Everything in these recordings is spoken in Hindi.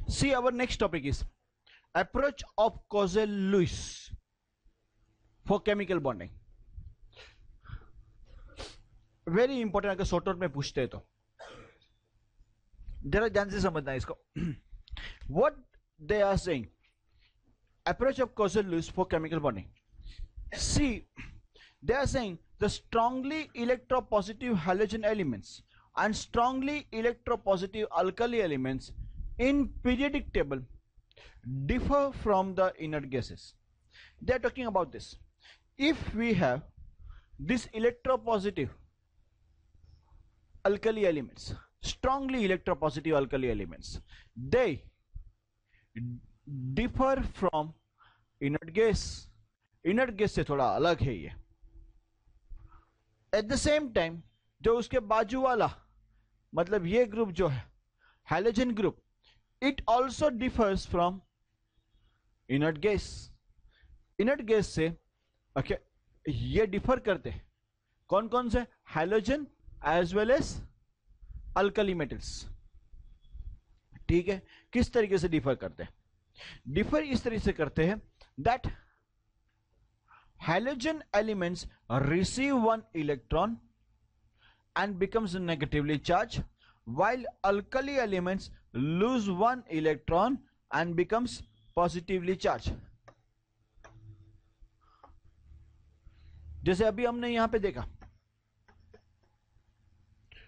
See, our next topic is approach of Clausius for chemical bonding. Very important, अगर शॉर्ट नोट में पूछते हैं तो जरा ध्यान से समझना है इसको. What they are saying, approach of Clausius for chemical bonding. See, they are saying the strongly electropositive halogen elements and strongly electropositive alkali elements in periodic table differ from the inert gases. They are talking about this. If we have this electropositive alkali elements, strongly electropositive alkali elements, they differ from inert gas. inert gas से थोड़ा अलग है ये. At the same time, जो उसके बाजू वाला मतलब ये ग्रुप जो है halogen group, it also differs from inert gas. inert gas से okay, ये डिफर करते हैं कौन कौन से? halogen as well as alkali metals. ठीक है, किस तरीके से डिफर करते हैं? डिफर इस तरीके से करते हैं that halogen elements receive one electron and becomes negatively charged, while alkali elements lose one electron and becomes positively charged. जैसे अभी हमने यहां पे देखा,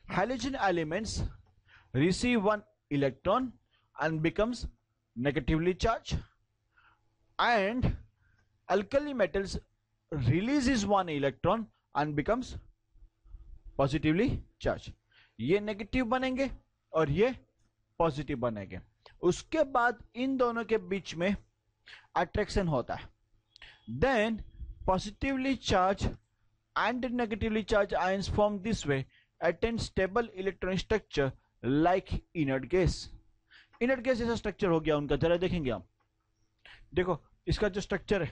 halogen elements receive one electron and becomes negatively charged, and alkali metals releases one electron and becomes positively charged. ये नेगेटिव बनेंगे और ये पॉजिटिव बनेंगे. उसके बाद इन दोनों के बीच में अट्रैक्शन होता है. Then positively charged and negatively charged ions formed this way attain stable electron structure like inert gas. inert gas जैसा स्ट्रक्चर हो गया उनका. जरा देखेंगे हम. देखो इसका जो स्ट्रक्चर है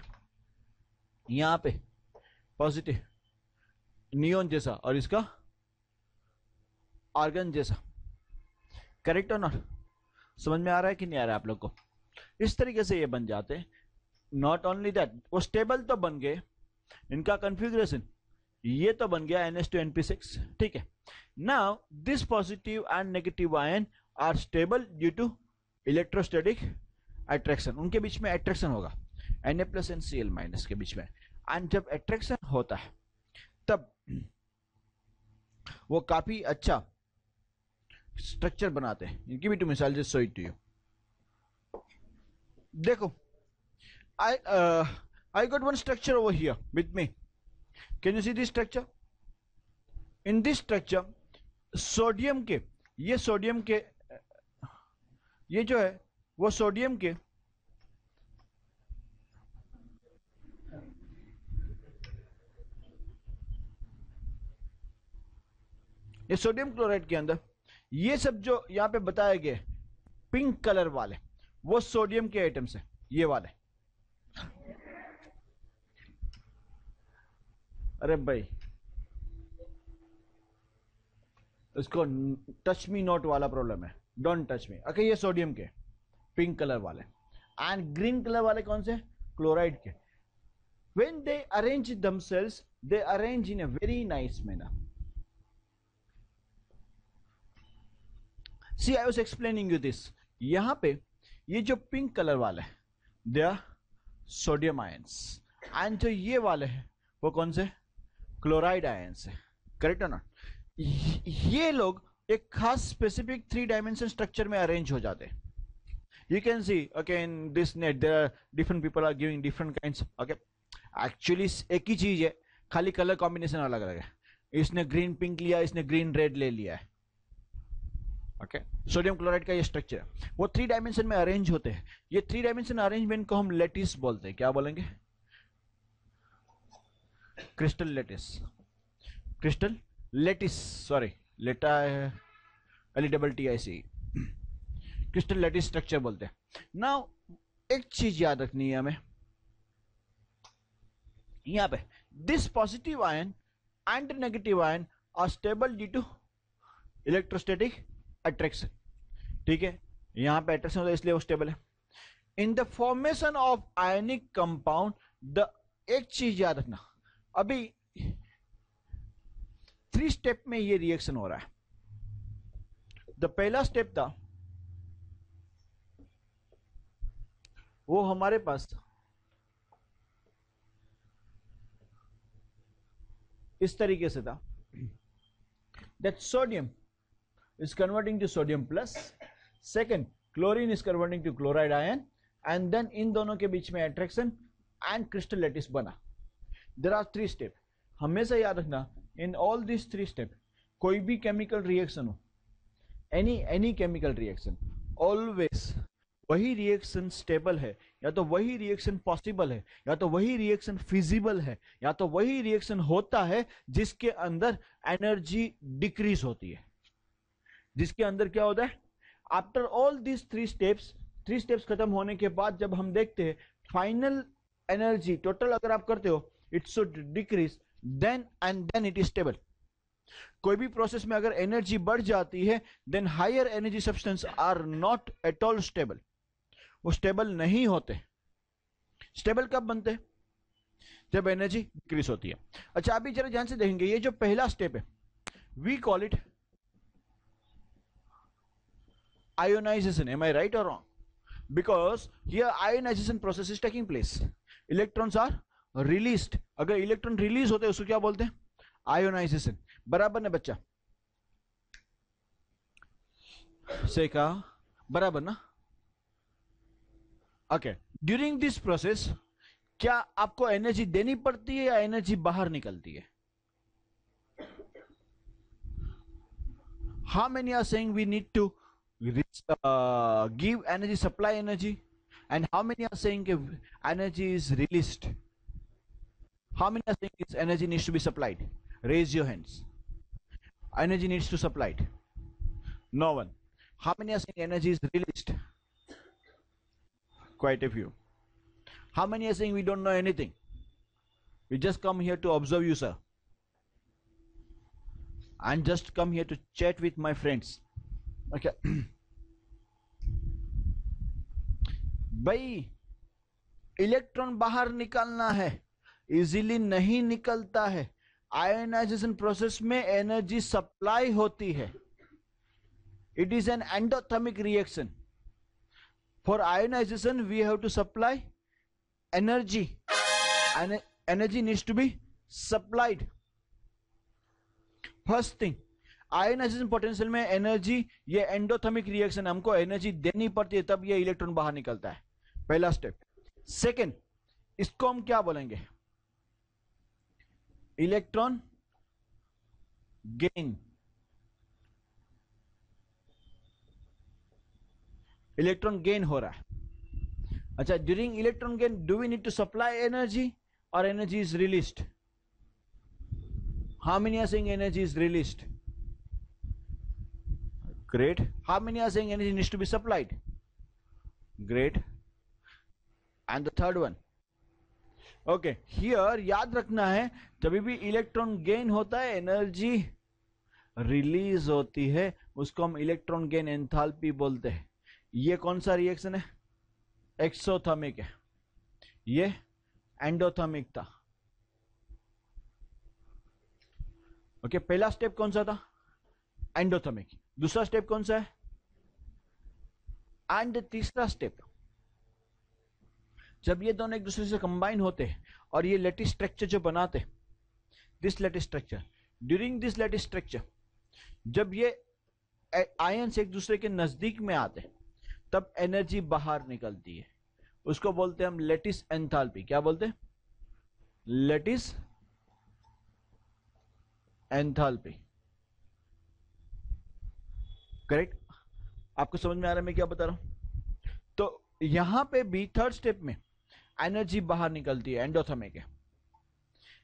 यहां पे पॉजिटिव नियोन जैसा और इसका आर्गन जैसा. करेक्ट और नॉट? समझ में आ रहा है कि नहीं आ रहा है आप लोग को? इस तरीके से ये बन जाते हैं. नॉट ओनली दैट, वो स्टेबल तो बन गए, इनका कॉन्फ़िगरेशन ये तो बन गया NH2NP6. ठीक है. Now this positive and negative ion are stable due to electrostatic attraction. उनके बीच में अट्रैक्शन होगा Na plus and Cl minus के बीच में. एंड जब अट्रैक्शन होता है तब वो काफी अच्छा स्ट्रक्चर बनाते हैं. इनकी भी टू मिसाल just show it to you. देखो I got one structure over here with me. Can you see this structure? In this structure, sodium के ये सोडियम के ये जो है वो सोडियम के ये सोडियम क्लोराइड के अंदर ये सब जो यहां पे बताए गए पिंक कलर वाले वो सोडियम के एटम्स है. ये वाले. अरे भाई इसको टच मी नॉट वाला प्रॉब्लम है. Don't touch me. ओके, ये सोडियम के पिंक कलर वाले एंड ग्रीन कलर वाले कौन से? क्लोराइड के. When they arrange themselves, they arrange in a very nice manner. See, I was explaining you this. यहां पे ये जो पिंक कलर वाले हैं they are sodium ions and जो ये वाले हैं वो कौन से? क्लोराइड आयंस है. करेक्ट है ना? ये लोग एक खास स्पेसिफिक 3 डायमेंशन स्ट्रक्चर में अरेंज हो जाते हैं. You can see okay in this net there are different people are giving different kinds. Okay, actually एक ही चीज है, खाली कलर कॉम्बिनेशन अलग अलग है. इसने ग्रीन पिंक लिया, इसने ग्रीन रेड ले लिया है. ओके, सोडियम क्लोराइड का ये स्ट्रक्चर है. वो 3 डायमेंशन में अरेंज होते हैं. ये 3 डायमेंशन अरेंजमेंट को हम लेटिस बोलते हैं. क्या बोलेंगे? Crystal lettuce. Crystal lettuce, sorry लेटा है LETTIC. क्रिस्टल लेटिस स्ट्रक्चर बोलते हैं. नाउ एक चीज याद रखनी है हमें यहां पे, this positive ion and negative ion are stable due to electrostatic attraction. ठीक है, यहां पे अट्रैक्शन होता है इसलिए वो स्टेबल है। In the formation of ionic compound the, एक चीज याद रखना, अभी 3 स्टेप में ये रिएक्शन हो रहा है। द पहला स्टेप था वो हमारे पास इस तरीके से था, that sodium is converting to sodium plus, second chlorine is converting to chloride ion, and then इन दोनों के बीच में attraction and crystal lattice बना। there are 3 step, हमेशा याद रखना in all these 3 step कोई भी chemical reaction हो, any chemical reaction, always वही रिएक्शन स्टेबल है, या तो वही रिएक्शन पॉसिबल है, या तो वही रिएक्शन फिजिबल है, या तो वही रिएक्शन होता है जिसके अंदर एनर्जी डिक्रीज होती है। जिसके अंदर क्या होता है, आफ्टर ऑल दिस 3 स्टेप्स खत्म होने के बाद जब हम देखते हैं फाइनल एनर्जी टोटल अगर आप करते हो it should decrease then and then it is stable. कोई भी प्रोसेस में अगर एनर्जी बढ़ जाती है then higher energy substance are not at all stable, वो स्टेबल नहीं होते। स्टेबल कब बनते, जब एनर्जी डिक्रीज होती है। अच्छा अभी जरा ध्यान से देखेंगे, ये जो पहला स्टेप है we call it ionization, am I right और wrong? Because here ionization process is taking place, electrons are released. अगर इलेक्ट्रॉन रिलीज होते हैं उसको क्या बोलते हैं, आयोनाइजेशन। बराबर ना बच्चा, से कहा बराबर ना? ओके, ड्यूरिंग दिस प्रोसेस क्या आपको एनर्जी देनी पड़ती है या एनर्जी बाहर निकलती है? How many are saying we need to give energy, supply energy, and how many are saying energy is released? How many are saying this energy needs to be supplied? Raise your hands. Energy needs to supplied. No one. How many are saying energy is released? Quite a few. How many are saying we don't know anything? We just come here to observe you, sir, and just come here to chat with my friends. Okay. भाई इलेक्ट्रॉन बाहर निकालना है, इजीली नहीं निकलता है। आयोनाइजेशन प्रोसेस में एनर्जी सप्लाई होती है। It is an endothermic reaction. For ionization we have to supply energy, energy needs to be supplied. First thing, ionization potential में एनर्जी, ये एंडोथर्मिक रिएक्शन, हमको एनर्जी देनी पड़ती है तब ये इलेक्ट्रॉन बाहर निकलता है। पहला स्टेप। सेकंड, इसको हम क्या बोलेंगे, इलेक्ट्रॉन गेन। इलेक्ट्रॉन गेन हो रहा है। अच्छा, during electron gain do we need to supply energy और energy is released? How many are saying energy is released? Great. How many are saying energy needs to be supplied? Great. And the third one. Okay. Here याद रखना है जब भी इलेक्ट्रॉन गेन होता है एनर्जी रिलीज होती है, उसको हम इलेक्ट्रॉन गेन एंथैल्पी बोलते हैं। ये कौन सा रिएक्शन है? एक्सोथर्मिक है, ये एंडोथर्मिक था। ओके, पहला स्टेप कौन सा था? एंडोथर्मिक। दूसरा स्टेप कौन सा है? एंड तीसरा स्टेप, जब ये दोनों एक दूसरे से कंबाइन होते हैं और ये लैटिस स्ट्रक्चर जो बनाते, this lattice structure, during this lattice structure जब ये आयंस एक दूसरे के नजदीक में आते तब एनर्जी बाहर निकलती है, उसको बोलते हैं हम लैटिस एंथैल्पी। क्या बोलते हैं? Lattice enthalpy. करेक्ट? आपको समझ में आ रहा है मैं क्या बता रहा हूं? तो यहां पे भी थर्ड स्टेप में एनर्जी बाहर निकलती है, एंडोथर्मिक है।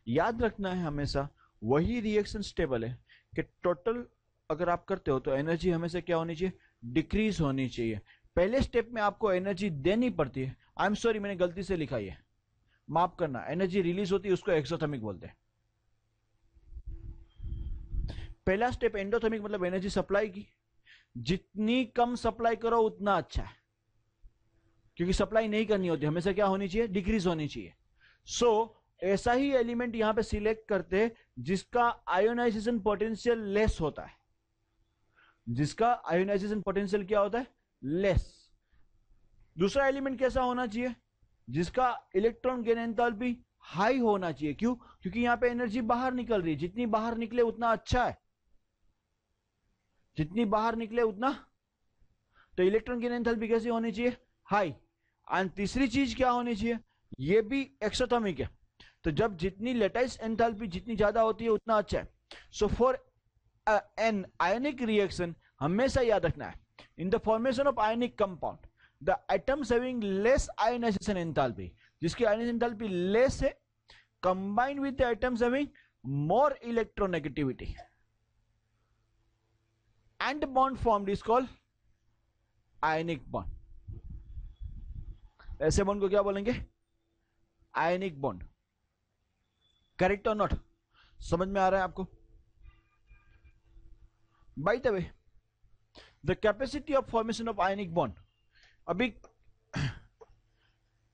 याद रखना है हमेशा वही रिएक्शन स्टेबल है कि टोटल अगर आप करते हो तो एनर्जी हमेशा क्या होनी चाहिए? डिक्रीज होनी चाहिए। पहले स्टेप में आपको एनर्जी देनी पड़ती है। आई एम सॉरी, मैंने गलती से लिखा है, माफ करना। एनर्जी रिलीज होती है उसको एक्सोथर्मिक बोलते हैं। पहला स्टेप एंडोथर्मिक मतलब एनर्जी सप्लाई की, जितनी कम सप्लाई करो उतना अच्छा है, क्योंकि सप्लाई नहीं करनी होती, हमेशा क्या होनी चाहिए, डिक्रीज होनी चाहिए। सो ऐसा ही एलिमेंट यहां पे सिलेक्ट करते जिसका आयोनाइजेशन पोटेंशियल लेस होता है, जिसका आयोनाइजेशन पोटेंशियल क्या होता है, लेस। दूसरा एलिमेंट कैसा होना चाहिए, जिसका इलेक्ट्रॉन गेन एंथैल्पी हाई होना चाहिए। क्यों? क्योंकि यहां पे एनर्जी बाहर निकल रही है, जितनी बाहर निकले उतना अच्छा है, जितनी बाहर निकले उतना। तो इलेक्ट्रॉन गेन एंथैल्पी कैसी होनी चाहिए, हाई। एंड तीसरी चीज क्या होनी चाहिए, ये भी एक्सोथर्मिक है, तो जब जितनी लेटाइस एंथैल्पी जितनी ज्यादा होती है उतना अच्छा है। So for an ionic reaction हमेशा याद रखना है, in the formation of ionic compound the atoms having less ionisation enthalpy, जिसकी आयोनाइजेशन एंथैल्पी लेस है, combined with the atoms having more electronegativity and bond formed is called ionic bond. ऐसे बॉन्ड को क्या बोलेंगे, आयनिक बॉन्ड। करेक्ट और नॉट, समझ में आ रहा है आपको? By the way, the capacity of formation of ionic bond, अभी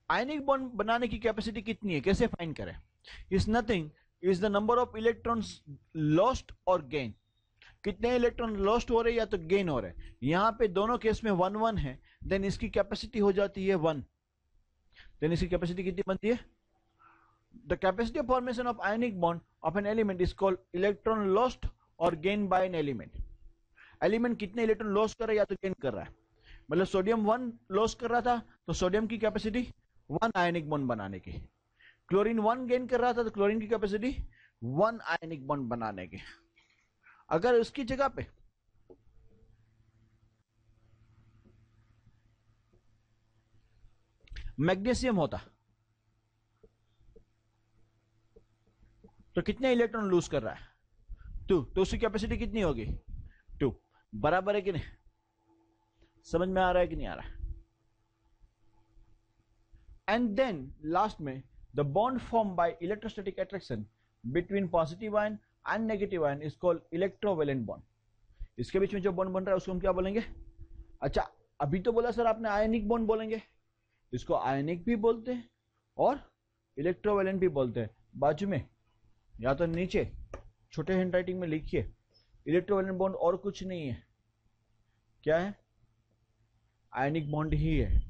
आयनिक बॉन्ड बनाने की कैपेसिटी कितनी है, कैसे फाइंड करें? Is nothing, is the number of electrons lost और गेन। कितने इलेक्ट्रॉन लॉस्ट हो रहे हैं या तो गेन हो रहे हैं। यहां पे दोनों केस में 1 1 है, देन इसकी कैपेसिटी हो जाती है 1। देन इसकी कैपेसिटी कितनी बनती है, the capacity of formation of ionic bond of an element is called electron lost और gain by an element. Element कितने इलेक्ट्रॉन लॉस कर रहा है या तो गेन कर रहा है। मतलब सोडियम 1 लॉस कर रहा था तो सोडियम की कैपेसिटी 1 आयनिक बॉन्ड बनाने की, क्लोरीन 1 गेन कर रहा था तो क्लोरीन की कैपेसिटी 1 आयनिक बॉन्ड बनाने की। अगर उसकी जगह पे मैग्नीशियम होता तो कितने इलेक्ट्रॉन लूज कर रहा है, 2, तो उसकी कैपेसिटी कितनी होगी, 2। बराबर है कि नहीं, समझ में आ रहा है कि नहीं आ रहा है? एंड देन लास्ट में the bond form by electrostatic attraction between positive ion and negative ion is called electrovalent bond. इसके बीच में जो बॉन्ड बन रहा है उसको हम क्या बोलेंगे? अच्छा, अभी तो बोला सर आपने आयनिक बॉन्ड बोलेंगे, इसको आयनिक भी बोलते हैं और इलेक्ट्रोवैलेंट भी बोलते हैं। बाजू में या तो नीचे छोटे हैंड राइटिंग में लिखिए, इलेक्ट्रोवैलेंट बॉन्ड और कुछ नहीं है, क्या है, आयनिक बॉन्ड ही है।